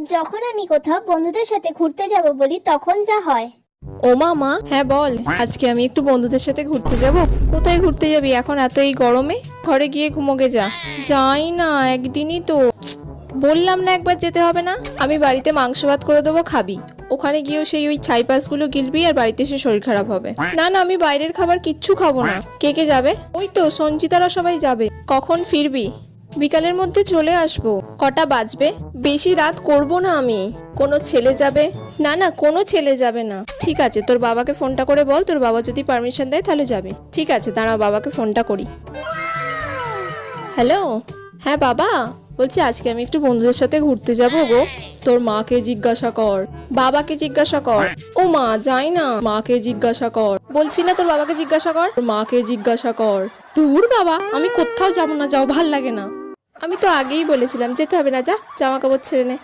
যখন আমি কোথাও বন্ধুদের সাথে ঘুরতে যাব বলি তখন যা হয়। ও মা, হ্যাঁ বল। আজকে আমি একটু বন্ধুদের সাথে ঘুরতে যাব। কোথায় ঘুরতে যাবি এখন এত এই গরমে? ঘরে গিয়ে ঘুমোগে যা। যাই না, একদিনই তো বললাম না একবার যেতে হবে না। আমি বাড়িতে মাংস ভাত করে দেবো, খাবি। ওখানে গিয়েও সেই ওই ছাইপাশগুলো গিলবি আর বাড়িতে এসে শরীর খারাপ হবে। না না, আমি বাইরের খাবার কিচ্ছু খাবো না। কে কে যাবে? ওই তো সঞ্চিতারা সবাই যাবে। কখন ফিরবি? বিকালের মধ্যে চলে আসবো। কটা বাজবে? বেশি রাত করব না আমি। কোনো ছেলে যাবে? না না, কোনো ছেলে যাবে না। ঠিক আছে, তোর বাবাকে ফোনটা করে বল, তোর বাবা যদি পারমিশন দেয় তাহলে যাবে। ঠিক আছে, দাঁড়াও বাবাকে ফোনটা করি। হ্যালো। হ্যাঁ বাবা, বলছি আজকে আমি একটু বন্ধুদের সাথে ঘুরতে যাব গো। তোর মাকে জিজ্ঞাসা কর, বাবাকে জিজ্ঞাসা কর। ও মা, যাই না, মাকে জিজ্ঞাসা কর। বলছি না তোর বাবাকে জিজ্ঞাসা কর, তোর মাকে জিজ্ঞাসা কর। দূর বাবা, আমি কোথাও যাব না, যাও, ভাল লাগে না। আমি তো আগেই বলেছিলাম যেতে হবে না, যা জামা কাপড় ছেড়ে নে।